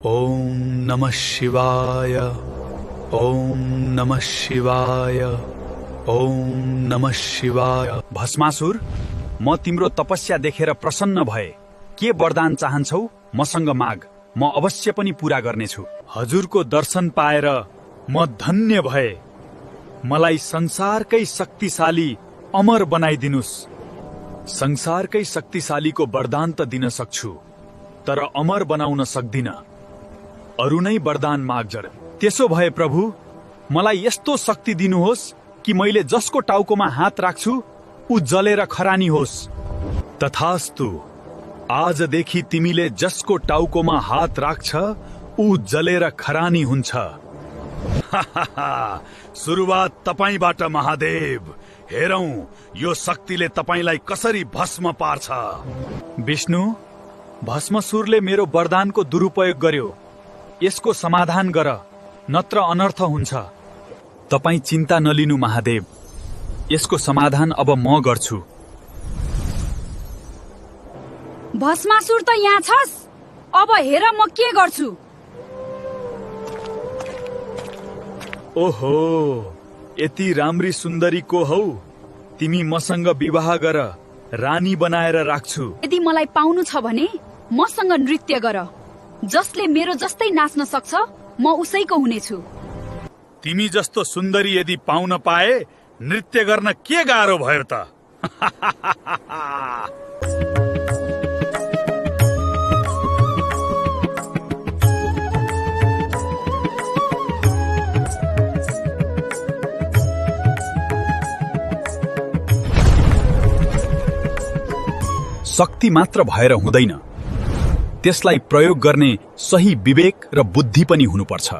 ओम नमः शिवाय। ओम नमः शिवाय। ओम नमः शिवाय। भस्मासुर, म तिम्रो तपस्या देखेर प्रसन्न भए। के वरदान चाहन्छौ मसँग माग, म अवश्य पनि पूरा गर्नेछु। हजुरको दर्शन पाएर म धन्य भए। मलाई संसारकै शक्तिशाली अमर बनाइदिनुस्। संसारकै शक्तिशालीको वरदान त दिन सक्छु, तर अमर बनाउन सक्दिन। अरू नै वरदान माग्जर। त्यसो भए प्रभु, मलाई यस्तो शक्ति दिनुहोस् कि मैले जसको टाउकोमा हात राख्छु ऊ जलेर खरानी होस्। तथास्तु। आजदेखि तिमीले जसको टाउकोमा हात राख्छ ऊ जलेर खरानी हुन्छ। सुरुवात तपाईबाट महादेव। हेरौं यो शक्तिले तपाईलाई कसरी भस्म पार्छ। विष्णु, भस्मसुरले मेरो वरदानको दुरुपयोग गर्यो। यसको समाधान गर, नत्र अनर्थ हुन्छ। तपाई चिन्ता नलिनु महादेव, यसको समाधान अब म गर्छु। भस्मासुर त यहाँ छस्, अब हेर म के गर्छु। ओहो, यति राम्री सुन्दरी को हौ? तिमी मसँग विवाह गर, रानी बनाएर राख्छु। यदि मलाई पाउनु छ भने मसँग नृत्य गर। जसले मेरो जस्तै नाच्न सक्छ म उसैको हुनेछु। तिमी जस्तो सुन्दरी यदि पाउन पाए नृत्य गर्न के गाह्रो भयो त। शक्ति मात्र भएर हुँदैन, त्यसलाई प्रयोग गर्ने सही विवेक र बुद्धि पनि हुनुपर्छ।